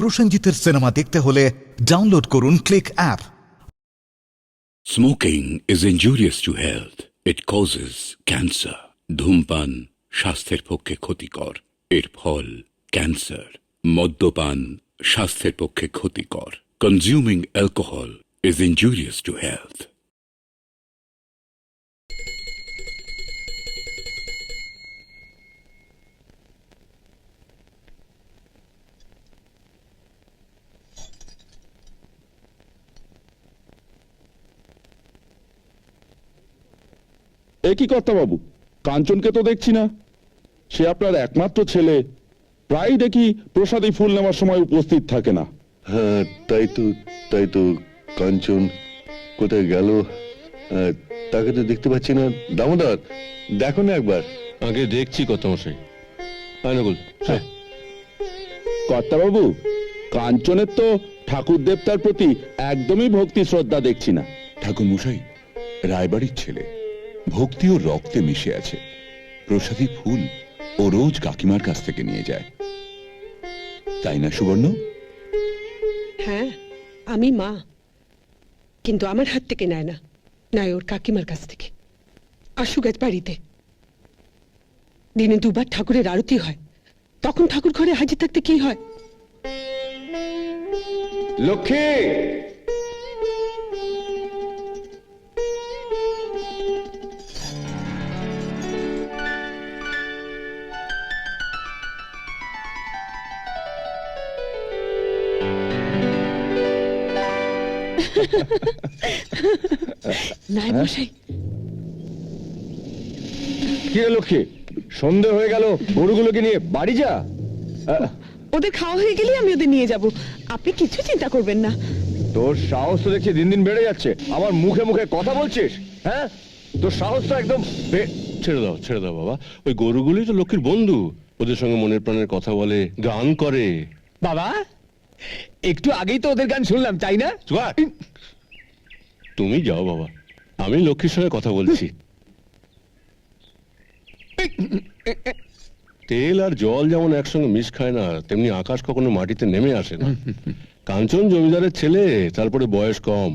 প্রসেনজিতের cinema দেখতে হলে download করুন click app. Smoking is injurious to health. It causes cancer. ধূমপান স্বাস্থ্যের পক্ষে ক্ষতিকর। এর ফল ক্যান্সার। মদ্যপান স্বাস্থ্যের পক্ষে ক্ষতিকর। Consuming alcohol is injurious to health. কি কর্তা বাবু, কাঞ্চনকে তো দেখছি না। সে আপনার একমাত্র ছেলে, প্রায় দেখি প্রসাদী ফুল নেওয়ার সময় উপস্থিত থাকে না। হ্যাঁ, তাই তো কাঞ্চন কোথায় গেল? তাকে তো দেখতে পাচ্ছি না। দামোদর, দেখো না একবার। আগে দেখছি কত মশাই। কর্তা বাবু, কাঞ্চনের তো ঠাকুর দেবতার প্রতি একদমই ভক্তি শ্রদ্ধা দেখছি না। ঠাকুর মশাই রায়বাড়ির ছেলে, ভক্তি ও রক্তে মিশে আছে। প্রসাদী ফুল ও রোজ কাকিমার কাছ থেকে নিয়ে যায়, তাই না সুবর্ণ? হ্যাঁ, আমি মা, কিন্তু আমার হাত থেকে নেয় না, নয় ওর কাকিমার কাছ থেকে। আসুক আজ বাড়িতে। দিনে দুবার ঠাকুরের আরতি হয়, তখন ঠাকুর ঘরে হাজির থাকতে কি হয়? লক্ষ্মী, নাই মশাই। কি রে লক্ষ্মী, সন্ধে হয়ে গেল, গরুগুলোকে নিয়ে বাড়ি যা। ওদের খাওয়া হয়ে গেলে আমি ওদের নিয়ে যাব, আপনি কিছু চিন্তা করবেন না। তোর সাহস তো দেখছি দিন দিন বেড়ে যাচ্ছে। আমার মুখে মুখে কথা বলছিস? হ্যাঁ, তোর সাহস তো একদম। ছেড়ে দাও বাবা, ওই গরুগুলোই তো লক্ষ্মীর বন্ধু। ওদের সঙ্গে মনের প্রাণের কথা বলে, গান করে। বাবা, একটু আগেই তো ওদের গান শুনলাম, তাই না? তুমি যাও বাবা, আমি লক্ষ্মীর সঙ্গে কথা বলছি। তেল আর জল যেমন একসঙ্গে মিশ খায় না, তেমনি আকাশ কখনো মাটিতে নেমে আসে না। কাঞ্চন জমিদারের ছেলে, তারপরে বয়স কম,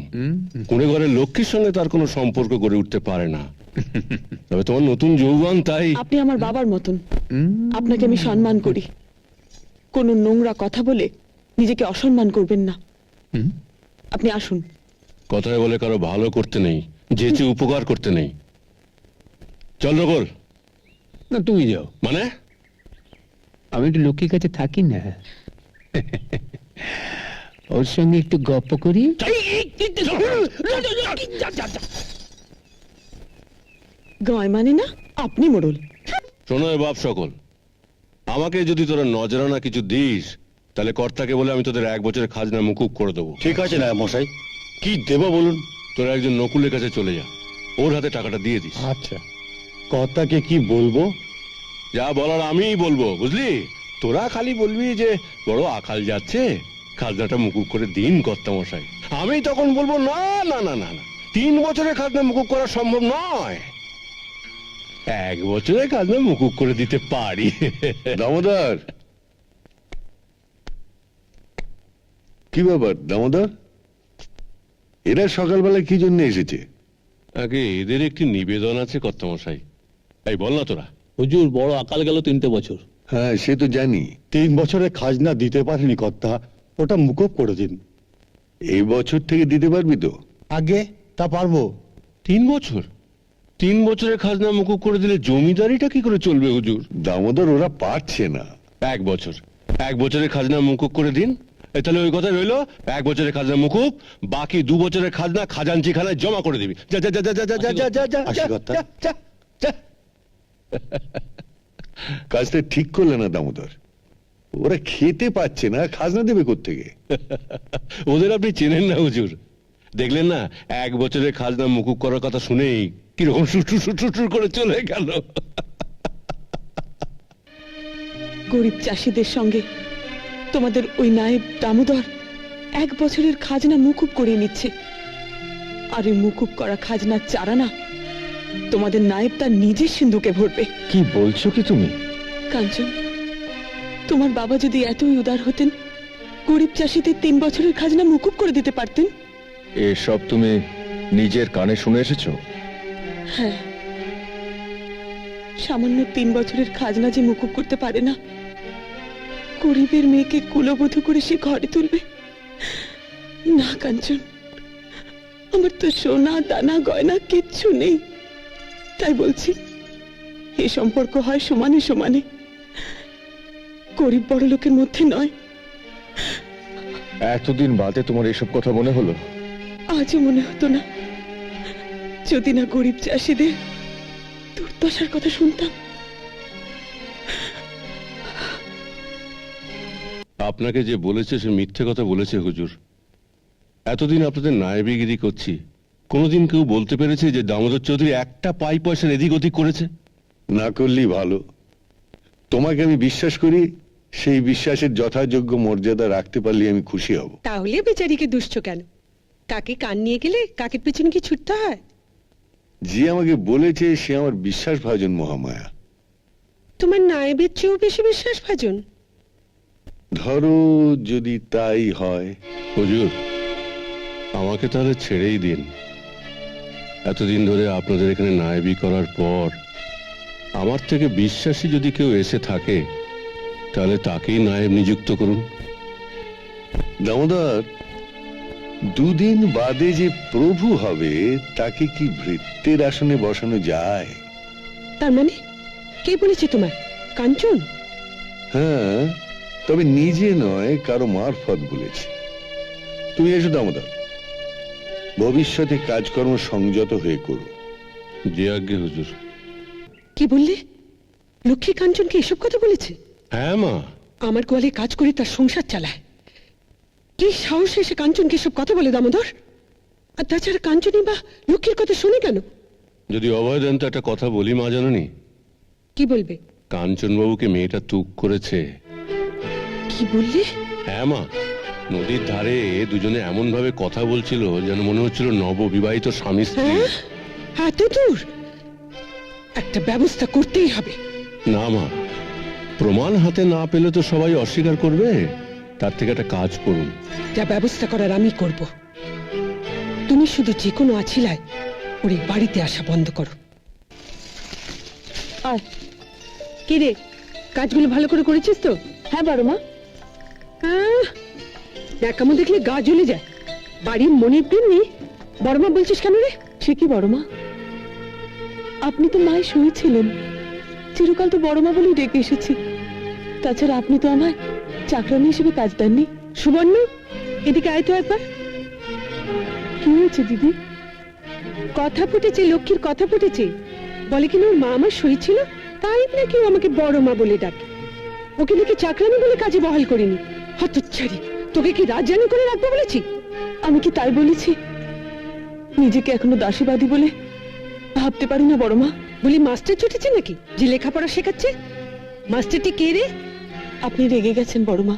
কুঁড়ে ঘরের লক্ষ্মীর সঙ্গে তার কোনো সম্পর্ক গড়ে উঠতে পারে না। তবে তোমার নতুন যৌবন, তাই। আপনি আমার বাবার মতন, আপনাকে আমি সম্মান করি। কোন নোংরা কথা বলে নিজেকে অসম্মান করবেন না। আপনি আসুন। কথায় বলে কারো ভালো করতে নেই, যেচে উপকার করতে নেই। চল রগল। না, তুমি যাও। মানে আমি একটু লক্ষ্মীর কাছে থাকি না, ওর সঙ্গে একটু গপ্প করি। গায় মানে না, আপনি মোড়ল। শোনো বাপ সকল, আমাকে যদি তোরা নজরানা কিছু দিস, তাহলে কর্তাকে বলে আমি তোদের 1 বছরের খাজনা মুকুব করে দেবো। ঠিক আছে না মশাই, কি দেব বলুন? তোরা একজন নকুলের কাছে চলে যা, ওর হাতে টাকাটা দিয়ে দিস। আচ্ছা, কর্তাকে কি বলবো? যা বলার আমিই বলবো, বুঝলি? তোরা খালি বলবি যে বড় আকাল যাচ্ছে, খাজনাটা মুকুব করে দিন কর্তা মশাই। আমি তখন বলবো না না না না না, 3 বছরের খাজনা মুকুব করা সম্ভব নয়, 1 বছরের খাজনা মুকুব করে দিতে পারি। দামোদর, কি ব্যাপার দামোদর? এরা সকালবেলা কি জন্য এসেছে? আগে এদের একটি নিবেদন আছে কর্তা মশাই। এই বল না তোরা। হুজুর, বড় আকাল গেল 3টে বছর। হ্যাঁ, সে তো জানি। 3 বছরের খাজনা দিতে পারেনি কর্তা, ওটা মুকুব করে দিন। এই বছর থেকে দিতে পারবি তো? আগে তা পারবো। 3 বছর? 3 বছরের খাজনা মুকুব করে দিলে জমিদারিটা কি করে চলবে হুজুর? দামোদর, ওরা পারছে না। 1 বছর, 1 বছরের খাজনা মুকুব করে দিন। তাহলে ওই কথা রইলো, 1 বছরের খাজনা মুকুব, বাকি 2 বছরের খাজনা খাজাঞ্চি খানায় জমা করে দিবি। যা যা যা যা যা যা যা যা যা যা যা। কাজটা ঠিক করলে না দামোদর, ওরা খেতে পাচ্ছে না, খাজনা দেবে কোত্থেকে? ওদের আপনি চেনেন না হুজুর, দেখলেন না 1 বছরের খাজনা মুকুব করার কথা শুনেই কিরকম সুটুর সুটুর করে চলে গেল। গরিব চাষিদের সঙ্গে তোমাদের ওই নায়েব দামোদর 1 বছরের খাজনা মুকুব করে নিচ্ছে, আর ওই মুকুব করা খাজনার চারানা তোমাদের নায়েব তার নিজের সিন্ধুকে ভরবে। কি বলছো কি তুমি? কাঞ্চন, তোমার বাবা যদি এতই উদার হতেন, গরিব চাষিদের 3 বছরের খাজনা মুকুব করে দিতে পারতেন। এসব তুমি নিজের কানে শুনে এসেছো? হ্যাঁ, সামান্য 3 বছরের খাজনা যে মুকুব করতে পারে না, গরিবের মেয়েকে কুলবধূ করে সে ঘরে তুলবে না। কাঞ্চন, আমার তো সোনা দানা গয়না কিচ্ছু নেই, তাই বলছি এই সম্পর্ক হয় সমানে সমানে, গরিব বড় লোকের মধ্যে নয়। এতদিন বাদে তোমার এসব কথা মনে হলো? আজও মনে হতো না যদি না গরিব চাষিদের দুর্দশার কথা শুনতাম। আপনাকে যে বলেছে সে মিথ্যে কথা বলেছে হুজুর। এতদিন আপনাদের নায়েবিগিরি করছি, কোনোদিন কেউ বলতে পেরেছে যে দামোদর চৌধুরী একটা পাই পয়সার এদিক ওদিক করেছে? না করলেই ভালো। তোমাকে আমি বিশ্বাস করি, সেই বিশ্বাসের যথাযোগ্য মর্যাদা রাখতে পারলে আমি খুশি হব। তাহলে বেচারিকে দুষ্ট কেন? কাকে কান নিয়ে গেলে কাকের পেছনে কি ছুটতে হয়? যে আমাকে বলেছে সে আমার বিশ্বাসভাজন মহামায়া। তোমার নায়েবের চেয়েও বেশি বিশ্বাসভাজন? ধরো যদি তাই হয়। হুজুর, আমাকে তাহলে ছেড়েই দিন। এতদিন ধরে আপনাদের এখানে নায়েবি করার পর আমার থেকে বিশ্বাসী যদি কেউ এসে থাকে তাহলে তাকেই নায়েব নিযুক্ত করুন। দামোদর, দুদিন বাদে যে প্রভু হবে তাকে কি ভৃত্যের আসনে বসানো যায়? তার মানে কে বলেছে তোমার? কাঞ্চন? হ্যাঁ, তবে নিজে নয়, কারো মারফত বলেছে। তুমি এসো দামোদর, ভবিষ্যতে কাজকর্ম সংযত হয়ে করো। যে আজ্ঞে হুজুর। কি বললে? লক্ষ্মী কাঞ্চনকে এসব কথা বলেছে? হ্যাঁ মা। আমার গোয়ালে কাজ করে তার সংসার চালায়। কি সাহসে সে কাঞ্চনকে এসব কথা বলে দামোদর? আর তাছাড়া কাঞ্চনই বা লক্ষ্মীর কথা শুনে কেন? যদি অভয় দেন তো একটা কথা বলি মা, জানেনি? কি বলবে? কাঞ্চনবাবুকে মেয়েটা তুক করেছে। কি বললে? হ্যাঁ মা, নদীর ধারে দুজনে এমন ভাবে কথা বলছিল যেন মনে হচ্ছিল নববিবাহিত স্বামী স্ত্রী। হ্যাঁ, এত দূর? একটা ব্যবস্থা করতেই হবে। না মা, প্রমাণ হাতে না পেলে তো সবাই অস্বীকার করবে। তার থেকে একটা কাজ করুন। যা ব্যবস্থা করার আমি করব। তুমি শুধু যে কোনো আছিলায় ওর এই বাড়িতে আসা বন্ধ করো। আর কি রে, কাজগুলো ভালো করে করেছিস তো? হ্যাঁ বড় মা। ন্যাকামো দেখলে গা জ্বলে যায়। বাড়ির মনির দিননি বড় মা বলছিস কেন রে? সে কি বড় মা, আপনি তো মায়ের শুয়েছিলেন, চিরকাল তো বড় মা বলেই ডেকে এসেছি। তাছাড়া আপনি তো আমায় চাকরানি হিসেবে কাজ দেননি। সুবর্ণ, এদিকে আয় তো একবার। কি হয়েছে দিদি? কথা ফুটেছে, লক্ষ্মীর কথা ফুটেছে। বলে কিনা ওর মা আমার শুয়েছিল, তাই নাকি ও আমাকে বড় মা বলে ডাকে। ওকে নাকি চাকরানি বলে কাজে বহাল করিনি। হতচ্ছাড়ি, তোকে কি রাজরানি করে রাখবো বলেছি? আমি কি তাই বলেছি? নিজেকে এখনো দাসীবাদী বলে ভাবতে পারি না বড় মা। বলি মাস্টার ছুটেছে নাকি যে লেখাপড়া শেখাচ্ছে? মাস্টারটি কে রে? আপনি রেগে গেছেন বড় মা।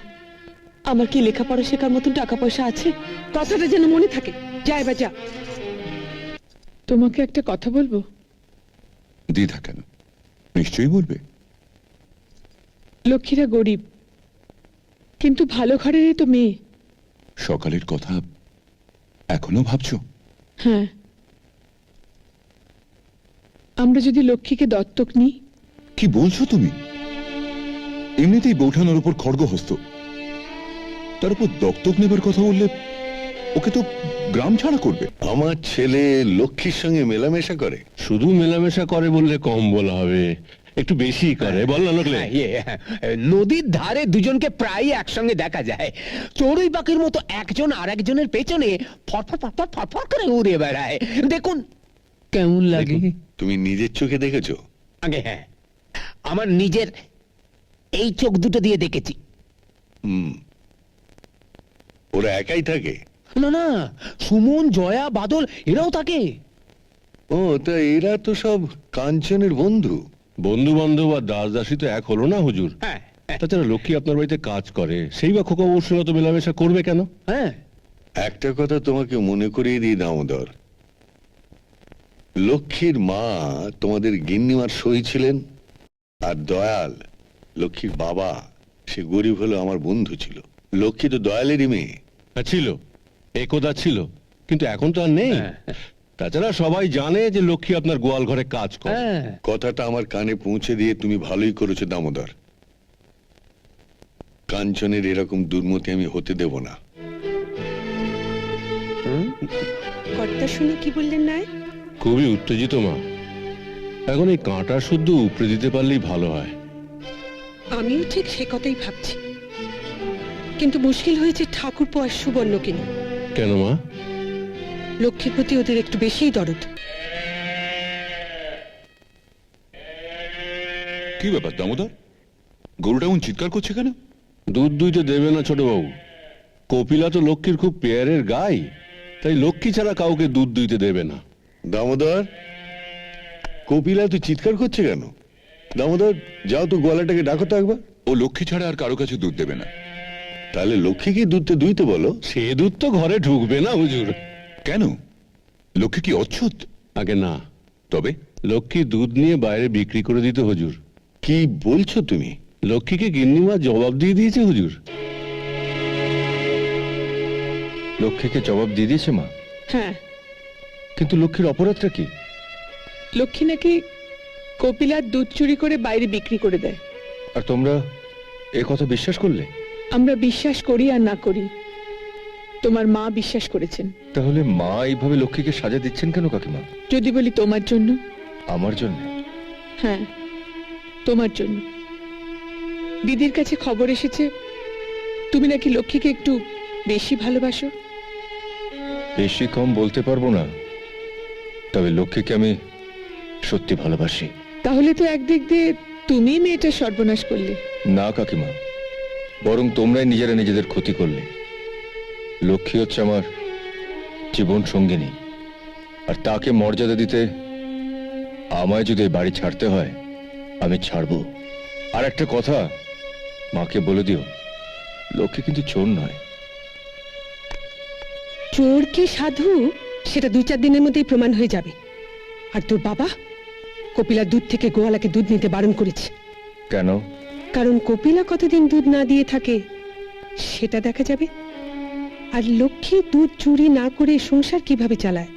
আমার কি লেখাপড়া শেখার মতন টাকা পয়সা আছে? কথাটা যেন মনে থাকে। যা এবার যা। তোমাকে একটা কথা বলবো। দ্বিধা কেন? নিশ্চয়ই বলবে। লক্ষ্মীরা গরিব, কিন্তু ভালো ঘরেরই তো মেয়ে। সকালের কথা এখনো ভাবছো? হ্যাঁ, আমরা যদি লক্ষ্মীকে দত্তক নিই। কি বলছো তুমি? এমনিতেই বৌঠানোর উপর খড়গহস্ত, তার উপর দত্তক নেবার কথা বললে ওকে তো গ্রাম ছাড়া করবে। আমার ছেলে লক্ষ্মীর সঙ্গে মেলামেশা করে। শুধু মেলামেশা করে বললে কম বলা হবে, একটু বেশি করে। বল না নকলে। নদীর ধারে দুজনকে প্রায় একসঙ্গে দেখা যায়। চড়ুই পাখির মতো একজন আর একজনের পেছনে ফটফট ফটফট ফটফট করে উড়ে বেড়ায়। দেখুন কেমন লাগে। তুমি নিজের চোখে দেখেছো? আগে হ্যাঁ, আমার নিজের এই চোখ দুটো দিয়ে দেখেছি। ওরা একাই থাকে? না না, সুমন, জয়া, বাদল এরাও থাকে। ও, তা এরা তো সব কাঞ্চনের বন্ধু। বন্ধু বান্ধব আর দাস দাসী তো এক হলো না হুজুর। হ্যাঁ তাছাড়া লক্ষ্মী আপনার বাড়িতে কাজ করে, সেই বা খোকা ওর সঙ্গে তো মেলামেশা করবে কেন? হ্যাঁ। একটা কথা তোমাকে মনে করিয়ে দিই দামোদর, লক্ষ্মীর মা তোমাদের গিন্নিমার সই ছিলেন, আর দয়াল লক্ষ্মীর বাবা সে গরিব হলেও আমার বন্ধু ছিল। লক্ষ্মী তো দয়ালেরই মেয়ে। ছিল, একদা ছিল, কিন্তু এখন তো আর নেই। তাছাড়া সবাই জানে যে লক্ষ্মী আপনার গোয়াল ঘরে কাজ করে। কথাটা আমার কানে পৌঁছে দিয়ে তুমি ভালোই করেছো দামোদর। কাঞ্চনের এরকম দুর্মতি আমি হতে দেব না। কর্তা শুনে কি বললেন নায়? খুবই উত্তেজিত মা। এখন এই কাঁটা শুদ্ধ উপড়ে দিতে পারলেই ভালো হয়। আমিও ঠিক সে কথাই ভাবছি, কিন্তু মুশকিল হয়েছে ঠাকুরপো আর সুবর্ণকে নিয়ে। কেন মা? লক্ষ্মীর প্রতি ওদের একটু বেশিই দরদ। কি ব্যাপার দামোদর, গরুটা এমন চিৎকার করছে কেন? দুধ দুইতে দেবে না ছোট বাবু। কপিলা তো লক্ষ্মীর খুব পেয়ারের গাই, তাই লক্ষ্মী ছাড়া কাউকে দুধ দুইতে দেবে না। দামোদর, কপিলা তো চিৎকার করছে কেন? দামোদর, যাও তো গোয়ালাটাকে ডাকো তো একবার। ও লক্ষ্মী ছাড়া আর কারো কাছে দুধ দেবে না। তাহলে লক্ষ্মীকে দুধতে দুইতে বলো। সে দুধ তো ঘরে ঢুকবে না হুজুর। কেন, লক্ষ্মী কি অচ্ছুত? আগে না, তবে লক্ষ্মী দুধ নিয়ে বাইরে বিক্রি করে দিতে হুজুর। কি বলছো তুমি? লক্ষ্মীকে গিন্নিমা জবাব দিয়ে দিয়েছে হুজুর। লক্ষ্মীকে জবাব দিয়ে দিয়েছে মা? হ্যাঁ, কিন্তু লক্ষ্মীর অপরাধটা কি? লক্ষ্মী নাকি কপিলার দুধ চুরি করে বাইরে বিক্রি করে দেয়। আর তোমরা এ কথা বিশ্বাস করলে? আমরা বিশ্বাস করি আর না করি, তোমার মা বিশ্বাস করেছেন। তাহলে মা এইভাবে লক্ষ্মীকে সাজা দিচ্ছেন কেন কাকিমা? যদি বলি তোমার জন্য। আমার জন্য? হ্যাঁ, তোমার জন্য। দিদির কাছে খবর এসেছে তুমি নাকি লক্ষ্মীকে একটু বেশি ভালোবাসো। বেশি কম বলতে পারবো না, তবে লক্ষ্মীকে আমি সত্যি ভালোবাসি। তাহলে তো একদিক দিয়ে তুমি মেয়েটা সর্বনাশ করলে। না কাকিমা, বরং তোমরাই নিজেরা নিজেদের ক্ষতি করলে। লক্ষ্মী হচ্ছে আমার জীবন সঙ্গিনী, আর তাকে মর্যাদা দিতে আমায় যদি এই বাড়ি ছাড়তে হয় আমি ছাড়বো। আর একটা কথা মাকে বলে দিও, লক্ষ্মী কিন্তু চোর নয়। চোর কি সাধু সেটা 2-4 দিনের মধ্যেই প্রমাণ হয়ে যাবে। আর তোর বাবা কপিলার দুধ থেকে গোয়ালাকে দুধ নিতে বারণ করেছে। কেন? কারণ কপিলা কতদিন দুধ না দিয়ে থাকে সেটা দেখা যাবে, আর লক্ষ্মী দুধ চুরি না করে সংসার কিভাবে চালায়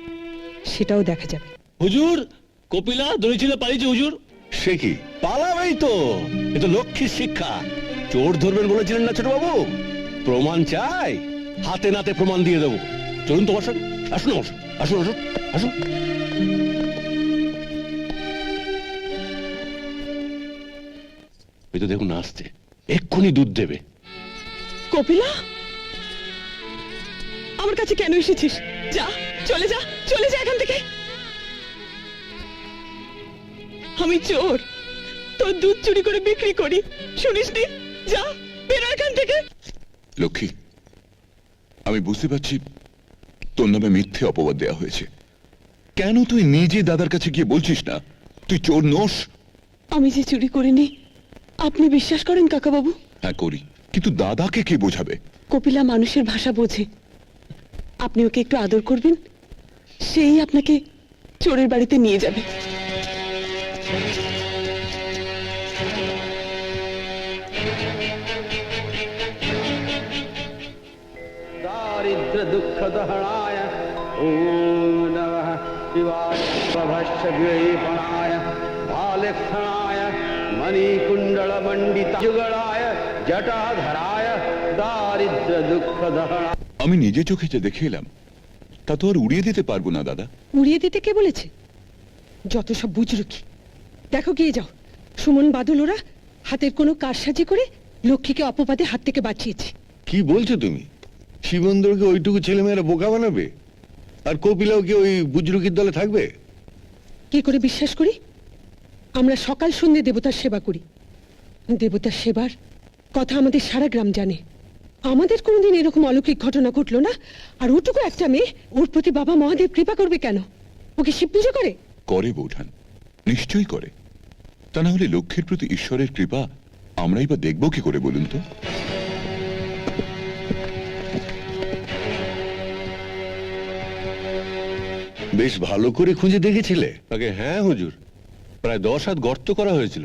সেটাও দেখা যাবে। হুজুর, কপিলা দড়ি ছিল পালিয়েছে হুজুর। সে কি? পালাবেই তো, এ তো লক্ষ্মীর শিক্ষা। চোর ধরবেন বলেছিলেন না ছোট বাবু? প্রমাণ চাই, হাতে নাতে প্রমাণ দিয়ে দেবো। চলুন তো বসুন, আসুন আসুন আসুন আসুন আসুন। এই তো দেখুন আসছে, এক্ষুনি দুধ দেবে। কপিলা, আমার কাছে কেন এসেছিস? যা, চলে যা, চলে যা এখান থেকে। আমি চোর, তোর দুধ চুরি করে বিক্রি করি, শুনিসনি? যা, বেরো এখান থেকে। লক্ষ্মী, আমি বুঝতে পারছি তোর নামে মিথ্যে অপবাদ দেওয়া হয়েছে। কেন তুই নিজে দাদার কাছে গিয়ে বলছিস না তুই চোর নোস? আমি যে চুরি করিনি আপনি বিশ্বাস করেন কাকাবাবু? হ্যাঁ করি, কিন্তু দাদাকে কে বোঝাবে? কপিলা মানুষের ভাষা বোঝে, আপনি ওকে একটু আদর করবেন, সেই আপনাকে চোরের বাড়িতে নিয়ে যাবে। दारिद्र्य दुःख दहनाय ओम नमः शिवाय प्रभश्च विपणाय भालेक्षणाय मणिकुंडल मंडित जुगलाय जटाधराय दारिद्र्य दुःख दहनाय। আমি নিজে চোখে যে দেখে এলাম তা তো আর উড়িয়ে দিতে পারবো না দাদা। উড়িয়ে দিতে কে বলেছে? যত সব বুজরুকি। দেখো গিয়ে যাও, সুমন বাদল ওরা হাতের কোনো কারসাজি করে লক্ষ্মীকে অপবাদে হাত থেকে বাঁচিয়েছে। কি বলছো তুমি? শিবন্দরকে ওইটুকু ছেলেমেয়েরা বোকা বানাবে, আর কপিলাও কি ওই বুজরুকির দলে থাকবে? কি করে বিশ্বাস করি? আমরা সকাল সন্ধ্যে দেবতার সেবা করি। দেবতার সেবার কথা আমাদের সারা গ্রাম জানে। আমাদের কোনোদিন এরকম অলৌকিক ঘটনা ঘটলো না, আর ওটুকু একটা মেয়ে, ওর প্রতি বাবা মহাদেব কৃপা করবে কেন? ওকে শিব পুজো করে? করে বৌঠান, নিশ্চয়ই করে। তা না হলে লক্ষ্মীর প্রতি ঈশ্বরের কৃপা আমরাই বা দেখবো কি করে বলুন তো? বেশ ভালো করে খুঁজে দেখেছিলে? আগে হ্যাঁ হুজুর, প্রায় 10 হাত গর্ত করা হয়েছিল,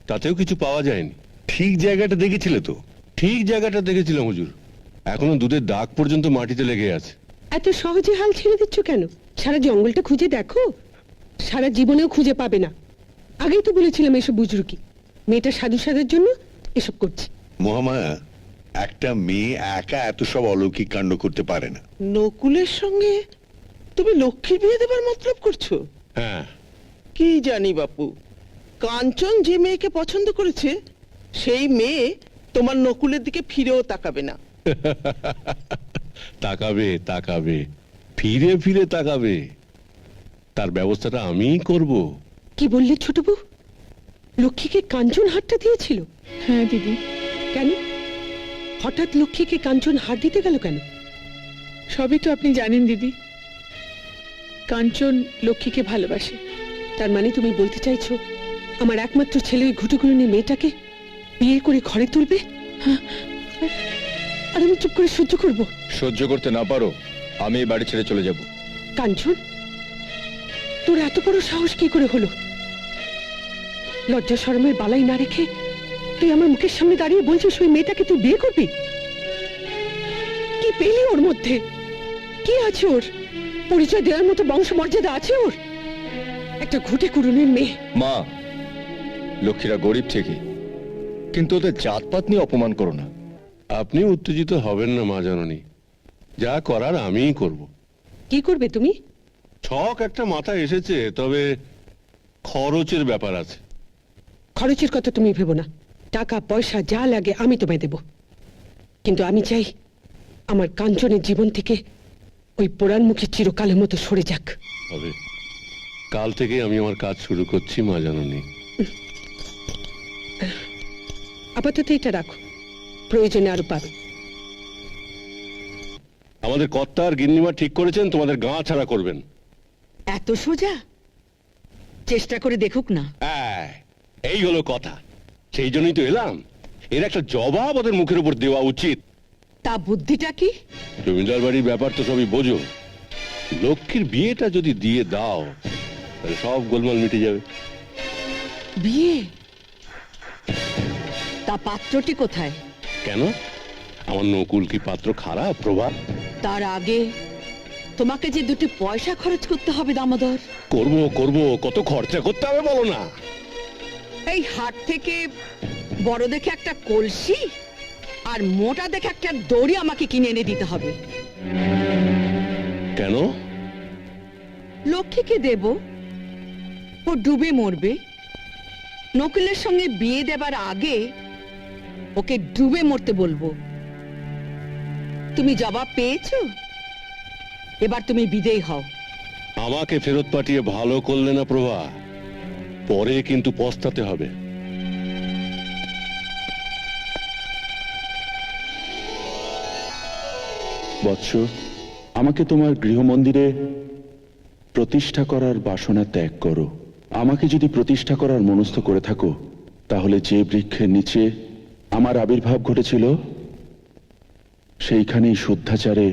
তাতেও কিছু পাওয়া যায়নি। ঠিক জায়গাটা দেখেছিলে তো? ঠিক জায়গাটা দেখেছিলাম হুজুর। এখনো দুধের দাগ পর্যন্ত মাটিতে লেগে আছে। এত সহজে হাল ছেড়ে দিচ্ছ কেন? সারা জঙ্গলটা খুঁজে দেখো, সারা জীবনেও খুঁজে পাবে না। আগেই তো বলেছিলাম এসব বুজরুকি। মেয়েটা সাধু সাজার জন্য এসব করছি। মহামায়া, একটা মেয়ে একা এত সব অলৌকিক কাণ্ড করতে পারে না। নকুলের সঙ্গে তুমি লক্ষ্মীর বিয়ে দেবার মতলব করছো? হ্যাঁ, কি জানি বাপু, কাঞ্চন যে মেয়েকে পছন্দ করেছে সেই মেয়ে তোমার নকুলের দিকে ফিরেও তাকাবে না। তাকাবে তাকাবে, ফিরে ফিরে তাকাবে। তার ব্যবস্থাটা আমিই করব। কি বললে ছোট বউ? লক্ষ্মীকে কাঞ্চন হারটা দিয়েছিল? হ্যাঁ দিদি। কেন হঠাৎ লক্ষ্মীকে কাঞ্চন হার দিতে গেল কেন? সবই তো আপনি জানেন দিদি, কাঞ্চন লক্ষ্মীকে ভালোবাসে। তার মানে তুমি বলতে চাইছো আমার একমাত্র ছেলে ওই ঘুটুগুড়ি মেয়েটাকে বিয়ে করে ঘরে তুলবে? আর আমি চুপ করে সহ্য করব? সহ্য করতে না পারো, আমি এই বাড়ি ছেড়ে চলে যাব। কাঞ্চন, তোর এত বড় সাহস কি করে হলো? লজ্জা শরমের বালাই না রেখে তুই আমার মুখের সামনে দাঁড়িয়ে বলছিস ওই মেয়েটাকে তুই বিয়ে করবি? কি পেলি ওর মধ্যে? কি আছে ওর? পরিচয় দেওয়ার মতো বংশ মর্যাদা আছে ওর? একটা ঘুটে কুড়ুনির মেয়ে। মা, লক্ষ্মীরা গরিব ঠিকই, কিন্তু ওদের জাতপাত নিয়ে অপমান করো না। আপনি উত্তেজিত হবেন না মা জননী, যা করার আমিই করব। কি করবে তুমি? ছক একটা মাথায় এসেছে, তবে খরচের ব্যাপার আছে। খরচের কথা তুমি ভেবো না, টাকা পয়সা যা লাগে আমি তোমায় দেব। কিন্তু আমি চাই আমার কাঞ্চনের জীবন থেকে ওই পোড়ানমুখী চিরকালের মতো সরে যাক। হবে, কাল থেকে আমি আমার কাজ শুরু করছি মা জননী। আপাতত এটা রাখো, প্রয়োজনে আরো পাবে। আমাদের কর্তা আর গিন্নিমা ঠিক করেছেন তোমাদের গাঁ ছাড়া করবেন। এত সোজা? চেষ্টা করে দেখুক না। এই হলো কথা, সেই জন্যই তো এলাম। এর একটা জবাব ওদের মুখের উপর দেওয়া উচিত। তা বুদ্ধিটা কি? জমিদার বাড়ির ব্যাপার তো সবই বোঝো। লক্ষ্মীর বিয়েটা যদি দিয়ে দাও তাহলে সব গোলমাল মিটে যাবে। বিয়ে? তা পাত্রটি কোথায়? কেন, আমার নকুল কি পাত্র খারাপ প্রভা? তার আগে তোমাকে যে দুটি পয়সা খরচ করতে হবে দামোদর। করব করব, কত খরচা করতে হবে বলো না। এই হাট থেকে বড় দেখে একটা কলসি আর মোটা দেখে একটা দড়ি আমাকে কিনে এনে দিতে হবে। কেন? লক্ষ্মীকে দেব, ও ডুবে মরবে। নকুলের সঙ্গে বিয়ে দেবার আগে ওকে ডুবে মরতে বলবো। তুমি জবাব পেয়েছো? এবার তুমি বিদেয় হও। আমাকে ফেরত পাঠিয়ে ভালো করলে না প্রভা, পরে কিন্তু পস্তাতে হবে। বৎস, আমাকে তোমার গৃহমন্দিরে প্রতিষ্ঠা করার বাসনা ত্যাগ করো। আমাকে যদি প্রতিষ্ঠা করার মনস্থ করে থাকো, তাহলে যে বৃক্ষের নিচে আমার আবির্ভাব ঘটেছিল সেইখানেই শুদ্ধাচারে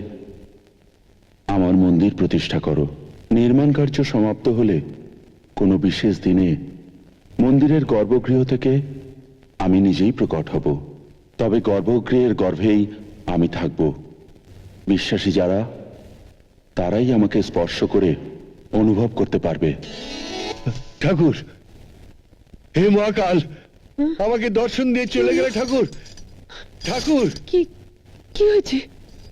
আমার মন্দির প্রতিষ্ঠা করো। নির্মাণ কার্য সমাপ্ত হলে কোনো বিশেষ দিনে মন্দিরের গর্ভগৃহ থেকে আমি নিজেই প্রকট হব। তবে গর্ভগৃহের গর্ভেই আমি থাকব। বিশ্বাসী যারা, তারাই আমাকে স্পর্শ করে অনুভব করতে পারবে। ঠাকুর, হে মহাকাল, আমাকে দর্শন দিয়ে চলে গেলে ঠাকুর। ঠাকুর, কি কি হয়েছে?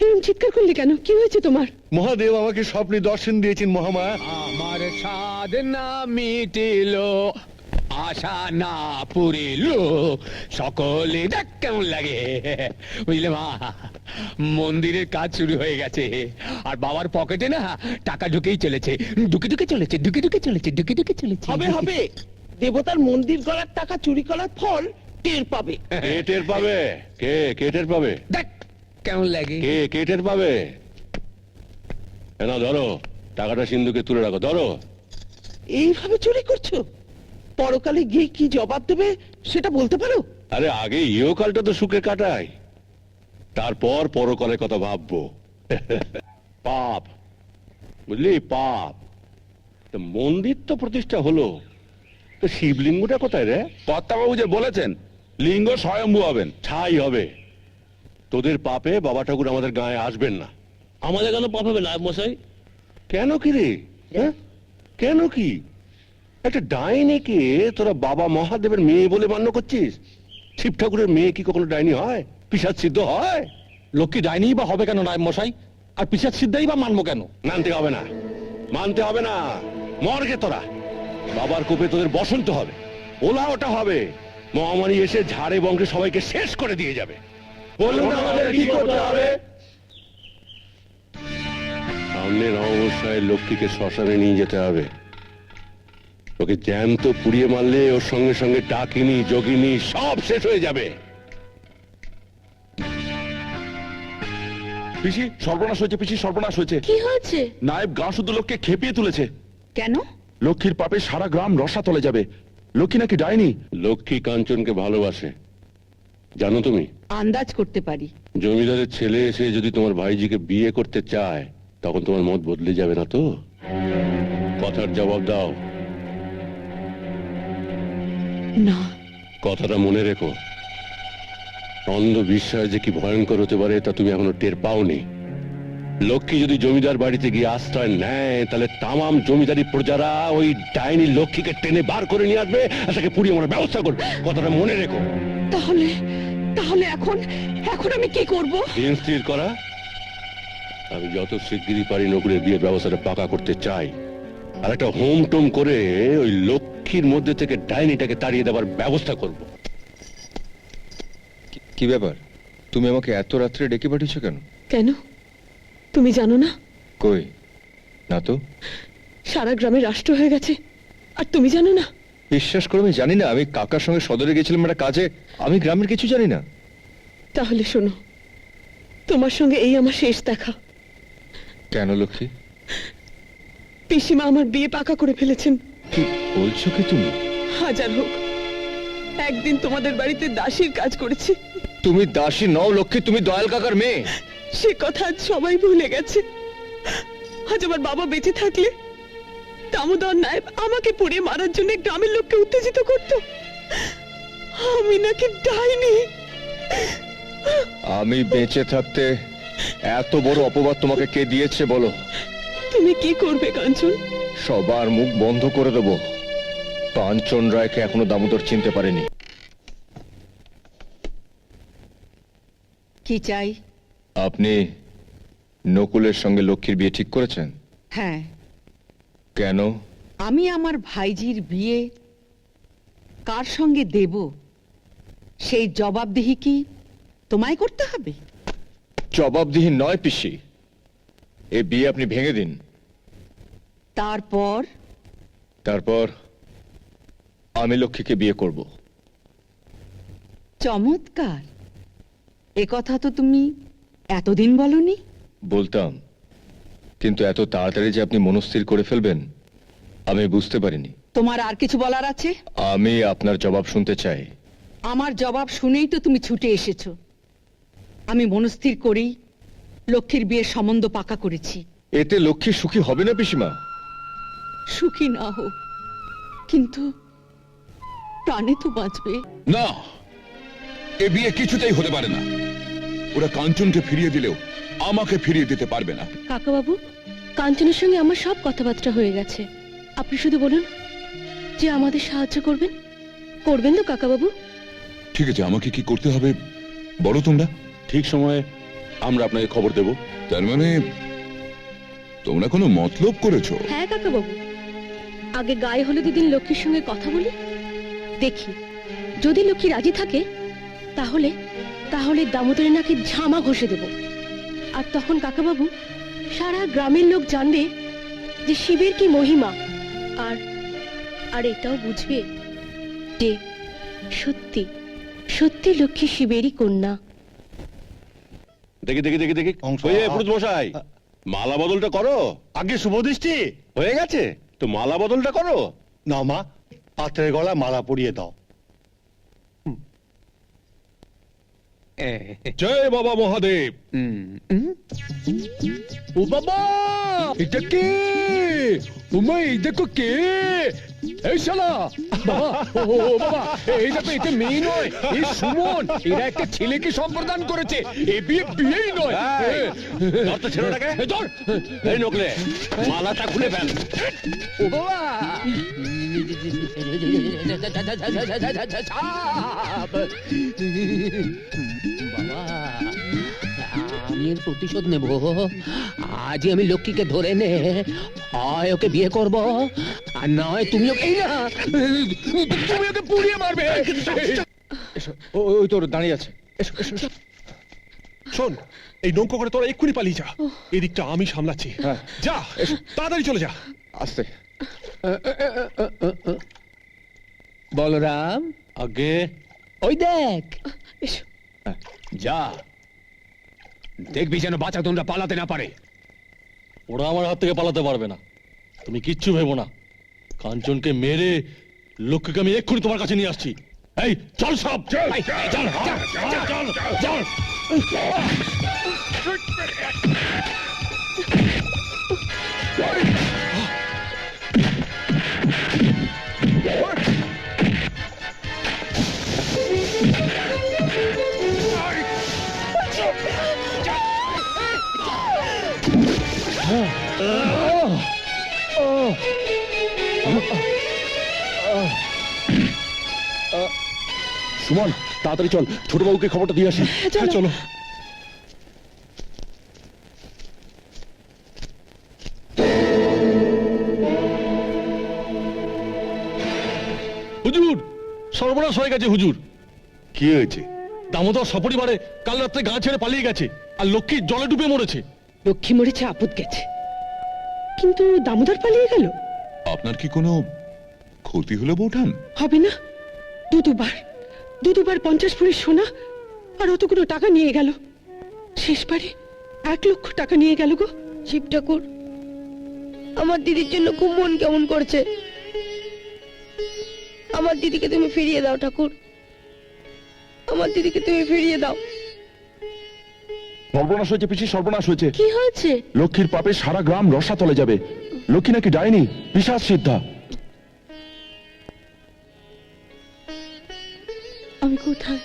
এরকম চিৎকার করলে কেন? কি হয়েছে তোমার? মহাদেব আমাকে স্বপ্নে দর্শন দিয়েছেন মহামায়া। আমার সাধনা মিটিল, আশা না পুরিল, সকলে দেখ কেমন লাগে। বুঝলে মা, মন্দিরের কাজ শুরু হয়ে গেছে আর বাবার পকেটে না টাকা ঢুকেই চলেছে, ঢুকে ঢুকে চলেছে, ঢুকে ঢুকে চলেছে, ঢুকে ঢুকে চলেছে। হবে হবে, দেবতার মন্দির গড়ার টাকা চুরি করার ফল টের পাবে। কে টের পাবে? কে টের পাবে? দেখ কেমন লাগে। কে টের পাবে? না, ধরো টাকাটা সিন্ধুকে তুলে রাখো, ধরো। এইভাবে চুরি করছো? পরকালে গিয়ে কি জবাব দেবে সেটা বলতে পারো? আরে আগে ইহকালটা তো সুখে কাটাই, তারপর পরকালের কথা ভাববো। পাপ, বুঝলি, পাপ। তো মন্দির তো প্রতিষ্ঠা হলো, তো শিবলিঙ্গটা কোথায় রে? কর্তাবাবু যে বলেছেন লিঙ্গ স্বয়ম্ভু হবেন। ঠাই হবে। তোদের পাপে বাবা ঠাকুর আমাদের গায়ে আসবেন না। আমাদের কেন পাপ হবে নায়ব মশাই? কেন কি রে? হ্যাঁ, কেন কি? একটা ডাইনিকে তোরা বাবা মহাদেবের মেয়ে বলে মান্য করছিস? শিব ঠাকুরের মেয়ে কি কখনো ডাইনি হয়? পিশাচ সিদ্ধ হয়? লক্ষ্মী ডাইনি বা হবে কেন নায়ব মশাই? আর পিসাচ সিদ্ধাই বা মানবো কেন? মানতে হবে না, মানতে হবে না। মর্গে তোরা বাবার কোপে তোদের বসন্ত হবে, ওলা ওটা হবে। মহামারী এসে ঝাড়ে বংশে সবাইকে শেষ করে দিয়ে যাবে। বলুন আমাদের কি করতে হবে? সামনের অমাবস্যায় লক্ষ্মীকে শ্মশানে নিয়ে যেতে হবে। ওকে জ্যান্ত পুড়িয়ে মারলে ওর সঙ্গে সঙ্গে ডাকিনী যোগিনী সব শেষ হয়ে যাবে। পিসি সর্বনাশ হয়েছে, পিসি সর্বনাশ হয়েছে। কি হয়েছে? নায়েব গাঁ শুদ্ধ লোককে খেপিয়ে তুলেছে। কেন? লক্ষ্মীর পাপে সারা গ্রাম রসাতলে যাবে। লক্ষ্মী নাকি ডাইনি। লক্ষ্মী কাঞ্চনকে ভালোবাসে, জানো তুমি? আন্দাজ করতে পারি। জমিদারের ছেলে এসে যদি তোমার ভাইজিকে বিয়ে করতে চায়, তখন তোমার মত বদলে যাবে না তো? কথার জবাব দাও। না। কথাটা মনে রেখো। অন্ধ বিশ্বাস যে কি ভয়ঙ্কর হতে পারে তা তুমি এখনো টের পাওনি। লক্ষ্মী যদি জমিদার বাড়িতে গিয়ে আশ্রয় নেয়, তাহলে তামাম জমিদারি প্রজারা ওই ডাইনি লক্ষ্মীকে টেনে বার করে নিয়ে আসবে আর তাকে পুড়িয়ে মারার ব্যবস্থা করবে। কথাটা মনে রেখো। তাহলে তাহলে এখন এখন আমি কি করব? দিন স্থির করা। আমি যত শিগগিরই পারি নকুলের বিয়ের ব্যবস্থাটা পাকা করতে চাই, আর একটা হোম টোম করে ওই লক্ষ্মীর মধ্যে থেকে ডাইনিটাকে তাড়িয়ে দেওয়ার ব্যবস্থা করব। কি ব্যাপার, তুমি আমাকে এত রাত্রে ডেকে পাঠিয়েছো কেন? কেন তুমি জানো না? কই না তো। সারা গ্রামে রাষ্ট্র হয়ে গেছে, আর তুমি জানো না? বিশ্বাস করো, আমি জানি না। আমি কাকার সঙ্গে সদরে গেছিলাম একটা কাজে, আমি গ্রামের কিছু জানি না। তাহলে শোনো, তোমার সঙ্গে এই আমার শেষ দেখা। কেন লক্ষ্মী? পিসিমা আমার বিয়ে পাকা করে ফেলেছেন। কি বলছো কি তুমি? হাজার হোক, একদিন তোমাদের বাড়িতে দাসীর কাজ করেছি। তুমি দাসী নও লক্ষ্মী, তুমি দয়াল কাকার মেয়ে। সে কথা আজ সবাই ভুলে গেছে। আজ আমার বাবা বেঁচে থাকলে দামোদর নায়েব আমাকে পুড়িয়ে মারার জন্য গ্রামের লোককে উত্তেজিত করত। আমি নাকি ডাইনি। আমি বেঁচে থাকতে এত বড় অপবাদ তোমাকে কে দিয়েছে বলো? তুমি কি করবে কাঞ্চন? সবার মুখ বন্ধ করে দেব। কাঞ্চন রায়কে এখনো দামোদর চিনতে পারেনি। কি চাই? আপনি নকুলের সঙ্গে লক্ষ্মীর বিয়ে ঠিক করেছেন? হ্যাঁ। কেন? আমি আমার ভাইজির বিয়ে কার সঙ্গে দেব সেই জবাবদিহি কি তোমায় করতে হবে? জবাবদিহি নয় পিসি, এ বিয়ে আপনি ভেঙে দিন। তারপর? তারপর আমি লক্ষ্মীকে বিয়ে করব। চমৎকার। এ কথা তো তুমি এতদিন বলনি। বলতাম, কিন্তু এত তাড়াতাড়ি যে আপনি মনস্থির করে ফেলবেন আমি বুঝতে পারিনি। তোমার আর কিছু বলার আছে? আমি আপনার জবাব শুনতে চাই। আমার জবাব শুনেই তো তুমি ছুটে এসেছো। আমি মনস্থির করেই লক্ষ্মীর বিয়ের সম্বন্ধ পাকা করেছি। এতে লক্ষ্মী সুখী হবে না পিসিমা? সুখী না হোক, কিন্তু প্রাণে তো বাঁচবে। না, এ বিয়ে কিছুতেই হতে পারে না। ওরা কাঞ্চনকে ফিরিয়ে দিলেও আমাকে ফিরিয়ে দিতে পারবে না। কাকা বাবু, কাঞ্চনের সঙ্গে আমার সব কথাবার্তা হয়ে গেছে। আপনি শুধু বলুন যে আমাদের সাহায্য করবেন। করবেন তো কাকা বাবু? ঠিক আছে, আমাকে কি করতে হবে বলো তোমরা। ঠিক সময়ে আমরা আপনাকে খবর দেব। তার মানে তোমরা কোনো মতলব করেছো? হ্যাঁ কাকা বাবু, আগে গায়ে হলুদের দিন লক্ষ্মীর সঙ্গে কথা বলি, দেখি যদি লক্ষ্মী রাজি থাকে তাহলে তাহলে দামোদরে নাকি ঝামা ঘষে দেব। আর তখন কাকা বাবু সারা গ্রামের লোক জানবে যে শিবের কি মহিমা, আর আর এটাও বুঝবে যে সত্যি সত্যি লক্ষ্মী শিবেরই কন্যা। দেখি দেখি দেখি দেখি পুরুষ মশাই, মালা বদলটা করো। আগে শুভদৃষ্টি হয়ে গেছে তো, মালা বদলটা করো। না মা, পাত্রের গলায় মালা পরিয়ে দাও। জয় বাবা মহাদেব। ও বাবা, এটা কে? ও উমা এই দেখো কে, এই শালা বাবা, ও বাবা, এই দেখো এটা মেয়ে নয়, এই সুমন, এরা একটা ছেলেকে সম্প্রদান করেছে, এ বিয়েই নয়। ধর তো ছেলেটাকে, ধর, এই নকলে মালাটা খুলে ফেল। ও বাবা, বাবা, আমি এর প্রতিশোধ নেব। আজই আমি লক্ষ্মীকে ধরে নে, হয় ওকে বিয়ে করব, আর নয় তুমি ওকে, এই না, তুমি ওকে পুড়িয়ে মারবে। ওই তোর দাঁড়িয়ে আছে। শোন, এই নৌকো করে তোরা এক্ষুনি পালিয়ে যা, এদিকটা আমি সামলাচ্ছি। যা, তাড়াতাড়ি চলে যা। আস্তে। বলরাম, আগে ওই দেখ, এসো। যা, দেখবি যেন বাচ্চাদনরা পালাতে না পারে। ওরা আমার হাত থেকে পালাতে পারবে না, তুমি কিচ্ছু ভেবো না। কাঞ্চনকে মেরে লক্ষ্যকে আমি এক্ষুনি তোমার কাছে নিয়ে আসছি। এই চল সব, চল চল চল চল। সুমন, তাড়াতাড়ি চল, ছোটবাবুকে খবরটা দিয়ে আসি। চলো। চলো। হুজুর, সর্বনাশ হয়ে গেছে হুজুর। কি হয়েছে? দামোদর সপরিবারে কাল রাত্রে গা ছেড়ে পালিয়ে গেছে, আর লক্ষ্মী জলে ডুবে মরেছে। লক্ষ্মী মরেছে, আপদ গেছে, কিন্তু দামোদর পালিয়ে গেল। আপনার কি কোনো ক্ষতি হলো বৌঠান? হবে না, দুবার 50 ভরি সোনা আর অতগুলো টাকা নিয়ে গেল। শেষবারে 1 লক্ষ টাকা নিয়ে গেল গো। শিব ঠাকুর, আমার দিদির জন্য খুব মন কেমন করছে। আমার দিদিকে তুমি ফিরিয়ে দাও ঠাকুর, আমার দিদিকে তুমি ফিরিয়ে দাও। সর্বনাশ হয়েছে পিসি, সর্বনাশ হয়েছে। কি হয়েছে? লক্ষ্মীর পাপে সারা গ্রাম রসাতলে যাবে। লক্ষ্মী নাকি ডাইনি, পিশাচ সিদ্ধা। আমি কোথায়?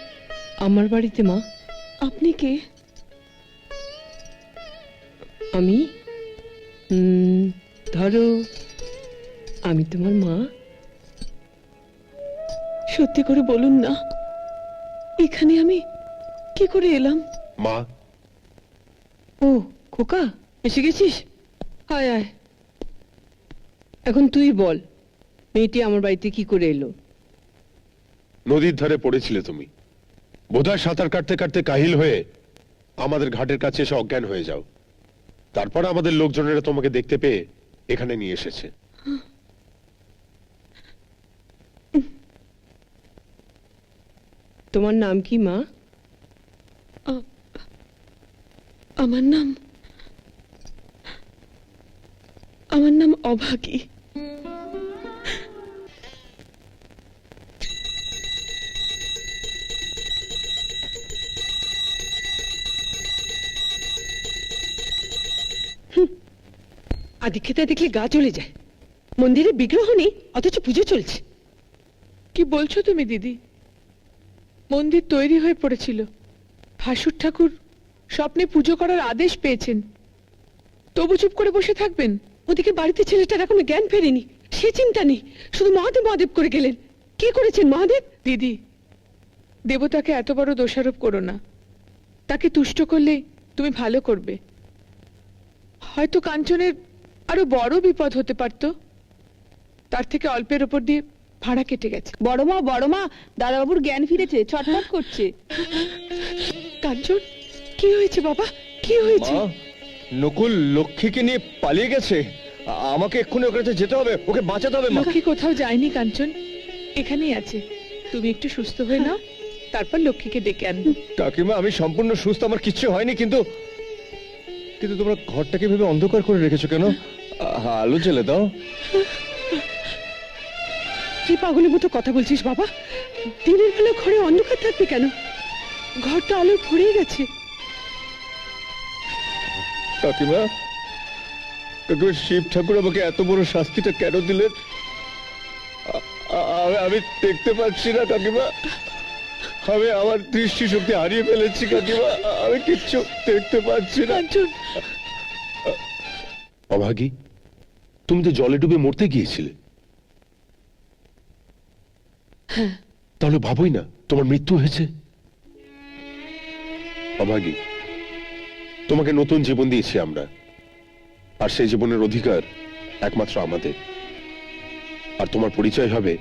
আমার বাড়িতে মা। আপনি কে? আমি ধরো, আমি তোমার মা। সত্যি করে বলুন না, এখানে আমি কি করে এলাম? মা, ও খোকা, এসে গেছিস? আয় আয়। এখন তুই বল, মেয়েটি আমার বাড়িতে কি করে এলো? নদীর ধারে পড়েছিলে তুমি, বোধহয় সাঁতার কাটতে কাটতে কাহিল হয়ে আমাদের ঘাটের কাছে এসে অজ্ঞান হয়ে যাও। তারপর আমাদের লোকজনেরা তোমাকে দেখতে পেয়ে এখানে নিয়ে এসেছে। তোমার নাম কি মা? আমার নাম অভাগী। আদিক্ষেতা দেখলে গা চলে যায়। মন্দিরে বিগ্রহ নেই, অথচ পুজো চলছে। কি বলছো তুমি দিদি? মন্দির তৈরি হয়ে পড়েছিল, ভাসুর ঠাকুর স্বপ্নে পুজো করার আদেশ পেয়েছেন, তবু চুপ করে বসে থাকবেন? ওদিকে বাড়িতে ছেলেটার এখনো জ্ঞান ফেরেনি, সে চিন্তা নেই, শুধু মহাদেব মহাদেব করে গেলেন। কি করেছেন মহাদেব? দিদি, দেবতাকে এত বড় দোষারোপ করো না, তাকে তুষ্ট করলে তুমি ভালো করবে। হয়তো কাঞ্চনের আরো বড় বিপদ হতে পারত, তার থেকে অল্পের উপর দিয়ে ভাড়া কেটে গেছে। বড় মা, দাদাবাবুর জ্ঞান ফিরেছে, ছটফট করছে। কাঞ্চন, কি হয়েছে বাবা, কি হয়েছে? নকুল লক্ষ্মীকে নিয়ে পালিয়ে গেছে, আমাকে এক্ষুনি ওর কাছে যেতে হবে, ওকে বাঁচাতে হবে। লক্ষ্মী কোথাও যায়নি কাঞ্চন, এখানেই আছে। তুমি একটু সুস্থ হয়ে নাও, তারপর লক্ষ্মীকে ডেকে আনবো। কাকিমা, আমি সম্পূর্ণ সুস্থ, আমার কিচ্ছু হয়নি, কিন্তু তোমরা ঘরটাকে ভেবে অন্ধকার করে রেখেছো কেন? আলো জ্বেলে দাও। কি পাগলের মতো কথা বলছিস বাবা? দিনের বেলা ঘরে অন্ধকার থাকবে কেন? ঘরটা আলো ভরে গেছে। কাকিমা, কাকিমা শিব ঠাকুর আমাকে এত বড় শাস্তিটা কেন দিলেন? আমি দেখতে পাচ্ছি না কাকিমা, আমি আমার দৃষ্টিশক্তি হারিয়ে ফেলেছি কাকিমা, আমি কিচ্ছু দেখতে পাচ্ছি না। অভাগী, তুমি তো জলে ডুবে মরতে গিয়েছিলে। তাহলে ভাবোই না তোমার মৃত্যু হয়েছে। অভাগী, তোমাকে নতুন জীবন দিয়েছি আমরা, আর সেই জীবনের অধিকার একমাত্র আমাদের। আর তোমার পরিচয় হবে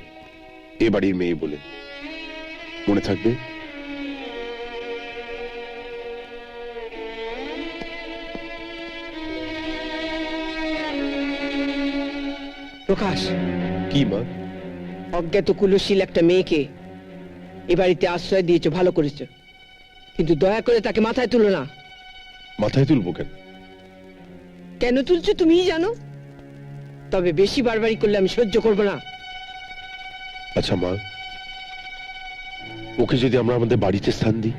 এ বাড়ির মেয়ে বলে, মনে থাকবে? প্রকাশ, কি মা? অজ্ঞাত কুলশীল একটা মেয়েকে এ বাড়িতে আশ্রয় দিয়েছো, ভালো করেছো, কিন্তু দয়া করে তাকে মাথায় তুলো না। মাথায় তুলবো কেন? কেন তুলছো তুমিই জানো, তবে বেশি বারবারই করলে আমি সহ্য করবো না। আচ্ছা মা, ওকে যদি আমরা আমাদের বাড়িতে স্থান দিই?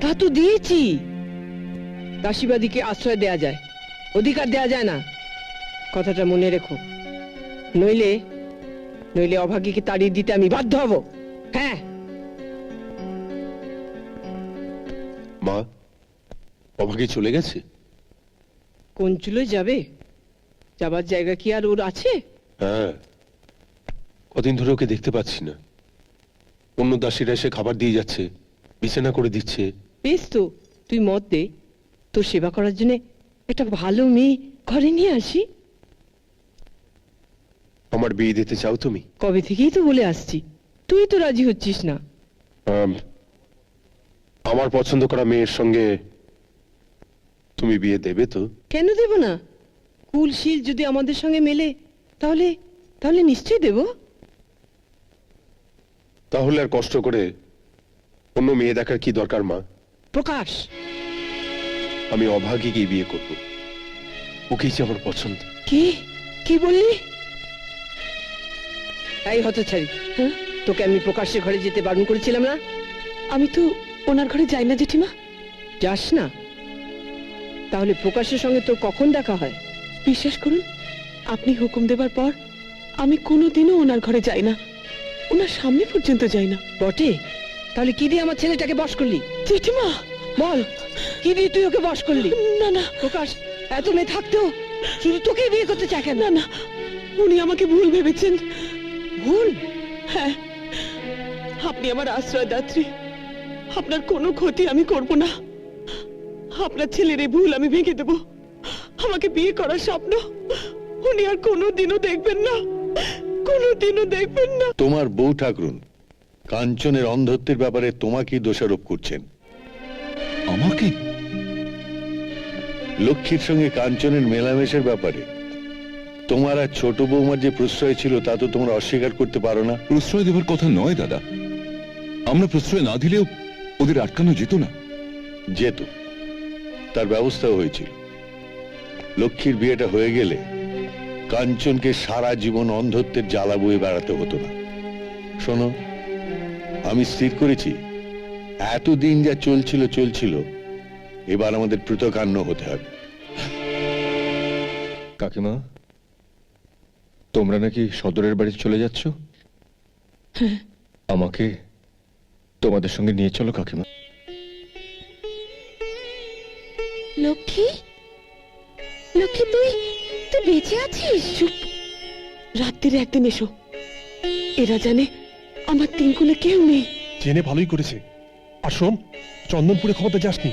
তা তো দিয়েছি। দাসীবাদীকে আশ্রয় দেয়া যায়, অধিকার দেয়া যায় না, কথাটা মনে রেখো। নইলে নইলে অভাগীকে তাড়িয়ে দিতে আমি বাধ্য হব। হ্যাঁ। মা, অভাগী চলে গেছে? কোন চুলোয় যাবে? যাবার জায়গা কি আর ওর আছে? হ্যাঁ, কদিন ধরে ওকে দেখতে পাচ্ছি না। অন্য দাসীরা এসে খাবার দিয়ে যাচ্ছে, বিছানা করে দিচ্ছে। বেশ তো, তুই মত দে, তোর সেবা করার জন্য একটা ভালো মেয়ে ঘরে নিয়ে আসি। আমার বিয়ে দিতে চাও তুমি? কবে থেকেই তো বলে আসছি, তুই তো রাজি হচ্ছিস না। আমার পছন্দ করা মেয়ের সঙ্গে তুমি বিয়ে দেবে তো? কেন দেব না? কুলশীল যদি আমাদের সঙ্গে মেলে তাহলে তাহলে নিশ্চয়ই দেব। তাহলে আর কষ্ট করে অন্য মেয়ে দেখার কি দরকার মা? প্রকাশ, আমি অভাগীকেই বিয়ে করব, ওকেই যে আমার পছন্দ। কি কি বললি? তাই হতচ্ছাড়ি, হ্যাঁ, তোকে আমি প্রকাশের ঘরে যেতে বারণ করেছিলাম না? আমি তো ওনার ঘরে যাই না জেঠিমা। যাস না? তাহলে প্রকাশের সঙ্গে তোর কখন দেখা হয়? বিশ্বাস করুন, আপনি হুকুম দেবার পর আমি কোনোদিনও ওনার ঘরে যাই না, ওনার সামনে পর্যন্ত যাই না। বটে? তাহলে কি দিয়ে আমার ছেলেটাকে বশ করলি? জেঠিমা বল, কি দিয়ে তুই ওকে বশ করলি? না না প্রকাশ, এত মেয়ে থাকতেও শুধু তোকেই বিয়ে করতে চায় কেন? না না, উনি আমাকে ভুল ভেবেছেন। ভুল? হ্যাঁ, আপনি আমার আশ্রয়দাত্রী, আপনার কোনো ক্ষতি আমি করব না। আপনার ছেলের এই ভুল আমি ভেঙে দেব। আমাকে বিয়ে করার স্বপ্ন উনি আর কোনোদিনও দেখবেন না, কোনোদিনও দেখবেন না। তোমার বউ ঠাকুরুন কাঞ্চনের অন্ধত্বের ব্যাপারে তোমাকেই দোষারোপ করছেন। আমাকে? লক্ষ্মীর সঙ্গে কাঞ্চনের মেলামেশার ব্যাপারে তোমার আর ছোট বৌমার যে প্রশ্রয় ছিল তা তো তোমরা অস্বীকার করতে পারো না। প্রশ্রয় দেবার কথা নয় দাদা, আমরা প্রশ্রয় না দিলেও ওদের আটকানো যেত না। যেত, তার ব্যবস্থাও হয়েছিল। লক্ষ্মীর বিয়েটা হয়ে গেলে কাঞ্চনকে সারা জীবন অন্ধত্বের জ্বালা বয়ে বেড়াতে হতো না। শোনো, আমি স্থির করেছি, এতদিন যা চলছিল এবার আমাদের পৃথকান্ন হতে হবে। কাকিমা, তোমরা নাকি সদরের বাড়ি চলে যাচ্ছ? আমাকে তোমাদের সঙ্গে নিয়ে চলো কাকিমা। লক্ষ্মী, লক্ষ্মী, তুই তুই বেঁচে আছিস? চুপ, রাত্রিরে একদিন এসো, এরা জানে আমার তিনকুলে কেউ নেই। জেনে ভালোই করেছে। আর শোন, চন্দনপুরে খবরটা যাসনি,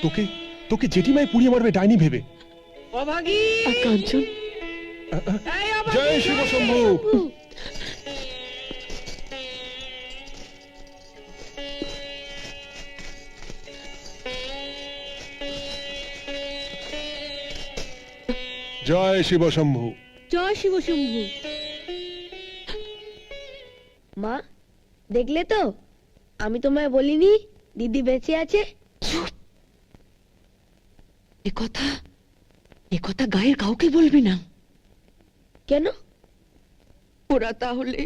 তোকে তোকে জেঠিমায় পুড়িয়ে মারবে ডাইনি ভেবে। অভাগী আর কাঞ্চন, জয় শিব শম্ভু। জয় শিব শম্ভু। জয় শিব শম্ভু। মা, দেখলে তো, আমি তোমায় বলিনি দিদি বেঁচে আছে? এ কথা গায়ের কাউকে বলবি না। কেন? ওরা তাহলে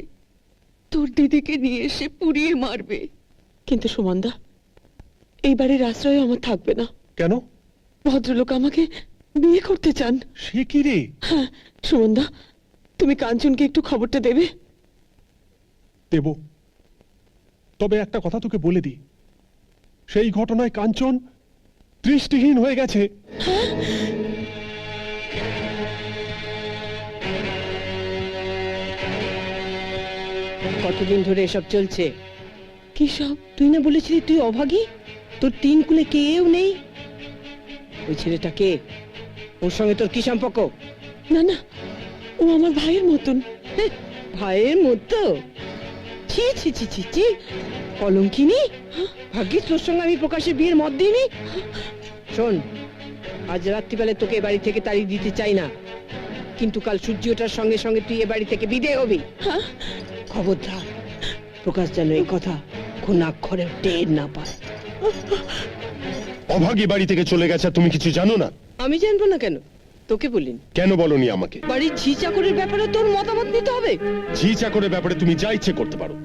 তোর দিদিকে নিয়ে এসে পুড়িয়ে মারবে। কিন্তু সুমনদা, এই বাড়ির আশ্রয় আমার থাকবে না। কেন? ভদ্রলোক আমাকে বিয়ে করতে চান। সে কি রে? হ্যাঁ সুমনদা, তুমি কাঞ্চনকে একটু খবরটা দেবে। দেব, তবে একটা কথা তোকে বলে দি, সেই ঘটনায় কাঞ্চন দৃষ্টিহীন হয়ে গেছে। কতদিন ধরে এসব চলছে? কি সব? তুই না বলেছিলি তুই অভাগী, তোর তিন কুলে কেউ নেই? ওই ছেলেটা কে? ওর সঙ্গে তোর কি সম্পর্ক? না না, ও আমার ভাইয়ের মতন। ভাইয়ের মতো? ছি ছি ছি ছি ছি, কলঙ্কিনী। ভাগ্যিস তোর সঙ্গে আমি প্রকাশ্যে বিয়ের মত দিইনি। শোন, আজ রাত্রিবেলায় তোকে এ বাড়ি থেকে তাড়িয়ে দিতে চাই না, কিন্তু কাল সূর্য ওঠার সঙ্গে সঙ্গে তুই এ বাড়ি থেকে বিদেয় হবি। খবরদার, প্রকাশ যেন এই কথা কোন অক্ষরে টের না পায়। অভাগী বাড়ি থেকে চলে গেছে, তুমি কিছু জানো না? আমি জানবো না কেন? তোকে বলিনি? কেন বলনি আমাকে? বাড়ির ঝি চাকরের ব্যাপারে তোর মতামত নিতে হবে? ঝি চাকরের ব্যাপারে তুমি যা ইচ্ছে করতে পারো,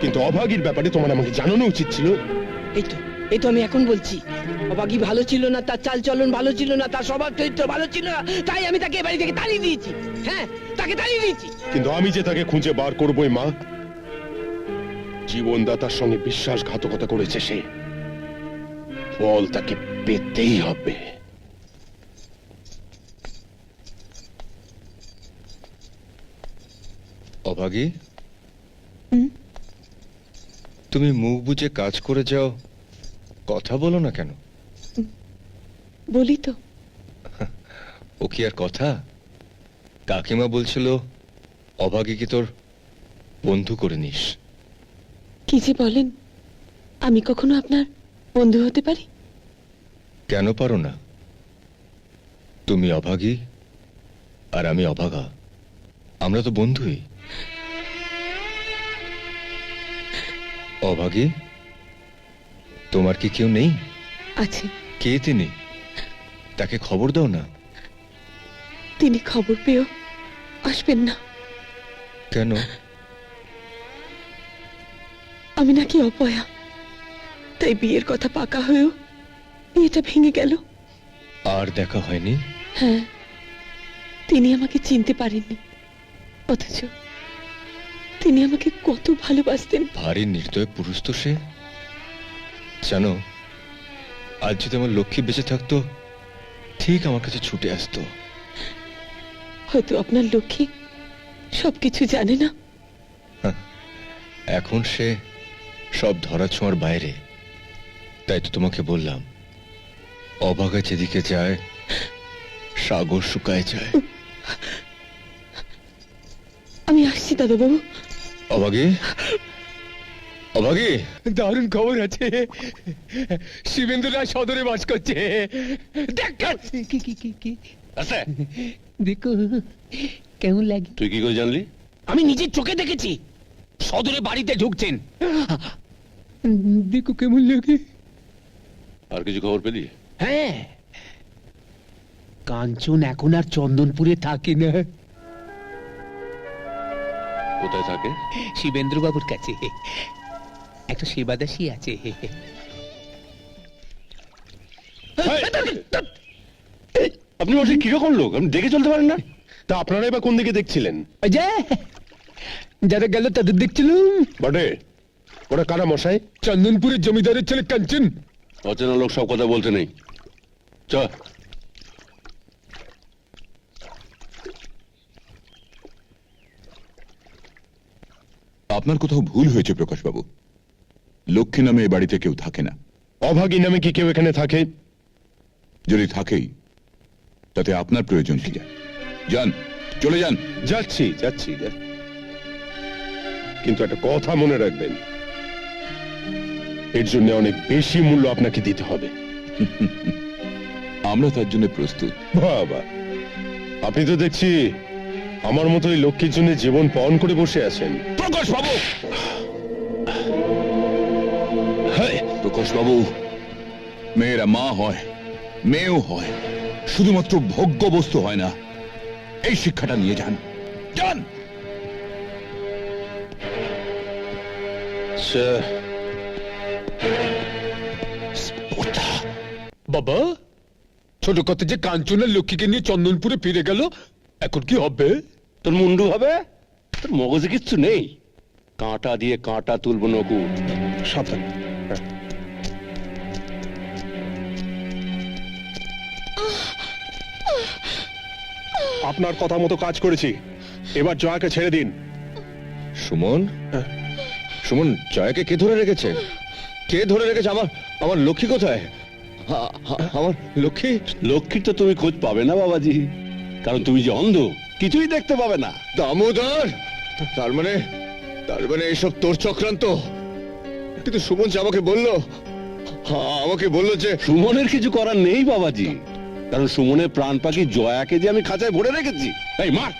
কিন্তু অভাগীর ব্যাপারে তোমার আমাকে জানানো উচিত ছিল। এই তো আমি এখন বলছি, অভাগী ভালো ছিল না, তার চাল চলন ভালো ছিল না, তার স্বভাব চরিত্র ভালো ছিল না, তাই আমি তাকে এ বাড়ি থেকে তাড়িয়ে দিয়েছি। হ্যাঁ, তাকে তাড়িয়ে দিয়েছি। কিন্তু আমি যে তাকে খুঁজে বার করবই মা। জীবনদাতার সঙ্গে বিশ্বাসঘাতকতা করেছে সে, ফল তাকে পেতেই হবে। অভাগী, তুমি মুখ বুজে কাজ করে যাও, কথা বলো না কেন? বলি তো। ও কি আর কথা? কাকিমা বলছিল অভাগী কি তোর বন্ধু করে নিস। কি যে বলেন, আমি কখনো আপনার বন্ধু হতে পারি? কেন পারো না? তুমি অভাগী আর আমি অভাগা, আমরা তো বন্ধুই। অভাগী, তোমার কি কেউ নেই? আছে। কে তিনি? তাকে খবর দাও না। তিনি খবর পেয়েও আসবেন না। কেন? আমি নাকি অপয়া, তাই বিয়ের কথা পাকা হয়েও বিয়েটা ভেঙে গেল। আর দেখা হয়নি? হ্যাঁ, তিনি আমাকে চিনতে পারেননি, অথচ তিনি আমাকে কত ভালোবাসতেন। ভারী নির্দয় পুরুষ তো সে। জানো, আজ যদি আমার লক্ষ্মী বেঁচে থাকতো, ঠিক আমার কাছে ছুটে আসতো। হয়তো আপনার লক্ষ্মী সবকিছু জানে না। এখন সে সব ধরা ছোঁয়ার বাইরে, তাই তো তোমাকে বললাম, অভাগা যেদিকে যায় সাগর শুকায় যায়। আমি আসছি দাদাবাবু। অভাগী, অভাগী, দারুণ খবর আছে, শিবেন্দ্র রায় সদরে বাস করছে। দেখো কেমন লাগে। তুই কি করে জানলি? আমি নিজের চোখে দেখেছি, সদরে বাড়িতে ঢুকছেন। দেখো কেমন লাগে। আর কিছু খবর পেলি? হ্যাঁ, কাঞ্চন এখন আর চন্দনপুরে থাকে না। কোথায় থাকে? শিবেন্দ্র বাবুর কাছে একটা সেবাদাসী আছে। আপনি বলছি কিরকম লোক, আপনি দেখে চলতে পারেন না? তা আপনারা এবার কোন দিকে দেখছিলেন? যারা গেল তাদের দেখছিলাম। বটে, ওরা কারা মশাই? চন্দনপুরের জমিদারের ছেলে কাঞ্চন। অচেনা লোক সব কথা বলতে নেই, চ। আপনার কোথাও ভুল হয়েছে প্রকাশবাবু। লক্ষ্মী নামে এ বাড়িতে কেউ থাকে না। অভাগী নামে কি কেউ এখানে থাকে? যদি থাকেই, তাতে আপনার প্রয়োজন কি? যান, চলে যান। যাচ্ছি যাচ্ছি, কিন্তু একটা কথা মনে রাখবেন, এর জন্য অনেক বেশি মূল্য আপনাকে দিতে হবে। আমরা তার জন্য প্রস্তুত। বাবা, আপনি তো দেখছি আমার মতো এই লক্ষ্মীর জন্য জীবন পণ করে বসে আছেন। প্রকাশ বাবু, প্রকাশ বাবু, মেয়েরা মা হয়, মেয়েও হয়, শুধুমাত্র ভোগ্য বস্তু হয় না। এই শিক্ষাটা নিয়ে যান, যান। বাবা, ছোট কথা যে কাঞ্চনের লক্ষ্মীকে নিয়ে চন্দনপুরে ফিরে গেল, এখন কি হবে? তোর মুন্ডু হবে, তোর মগজে কিচ্ছু নেই। কাঁটা দিয়ে কাঁটা তুলবো নকু। সাবধান। আপনার কথা মতো কাজ করেছি, এবার জয়াকে ছেড়ে দিন। সুমন, সুমন, জয়াকে কে ধরে রেখেছে? কে ধরে রেখেছে? আমার লক্ষ্মী কোথায়? আমার লক্ষ্মী? লক্ষ্মীর তো তুমি খোঁজ পাবে না বাবাজি, কারণ তুমি যে অন্ধ, কিছুই দেখতে পাবে না। দামোদর, তার মানে এসব তোর চক্রান্ত। কিন্তু সুমন যে আমাকে বললো যে সুমনের কিছু করার নেই বাবাজি, কারণ সুমনের প্রাণ পাখি জয়াকে যে আমি খাঁচায় ভরে রেখেছি। এই মার।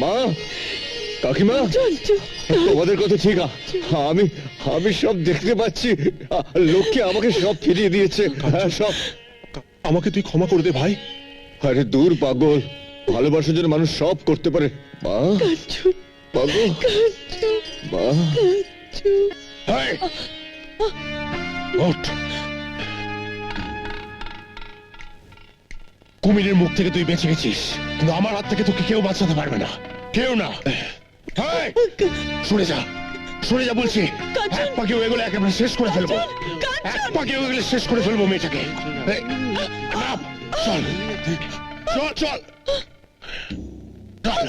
মা, কাকিমা, তোমাদের কথা ঠিক। আমি সব দেখতে পাচ্ছি। লক্ষ্মী আমাকে সব ফিরিয়ে দিয়েছে। সব। আমাকে তুই ক্ষমা করে দে ভাই। আরে দূর পাগল, ভালোবাসার জন্য মানুষ সব করতে পারে। মা, পাগল, মা। কুমিরের মুখ থেকে তুই বেঁচে গেছিস, কিন্তু আমার হাত থেকে তোকে কেউ বাঁচাতে পারবে না, কেউ না। সরে যা, সরে যা বলছি। এক পাকে এগুলো একেবারে শেষ করে ফেলবো, এক পাকে এগুলো শেষ করে ফেলবো মেয়েটাকে। চল চল চল।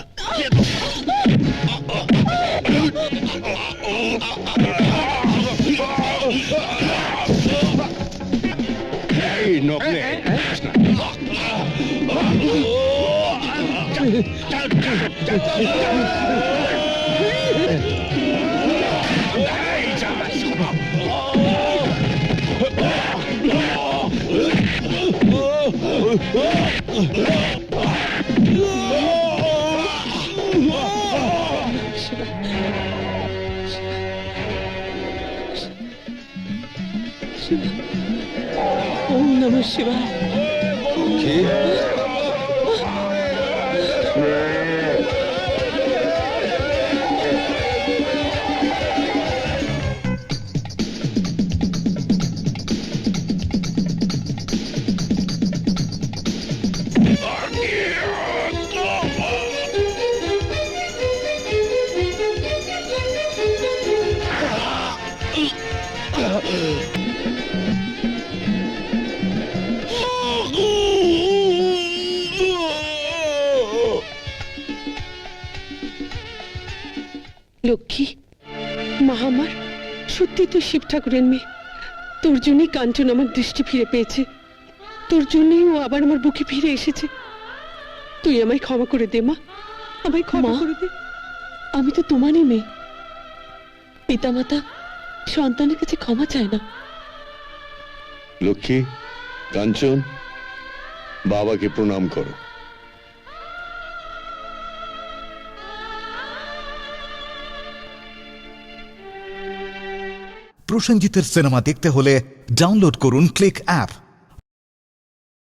এই নকলে ওম নমঃ শিবায়। লক্ষ্মী, মা আমার, সত্যি তুই শিব ঠাকুরের মেয়ে। তোর জন্যই কাঞ্চন আমার দৃষ্টি ফিরে পেয়েছে, তোর জন্যই ও আবার আমার বুকে ফিরে এসেছে। তুই আমায় ক্ষমা করে দে মা, আমায় ক্ষমা করে দে। আমি তো তোমারই মেয়ে, পিতামাতা সন্তানের কাছে ক্ষমা চায় না। লক্ষ্মী, কাঞ্চন, বাবাকে প্রণাম করো। প্রসেনজিতের সিনেমা দেখতে হলে ডাউনলোড করুন ক্লিক অ্যাপ।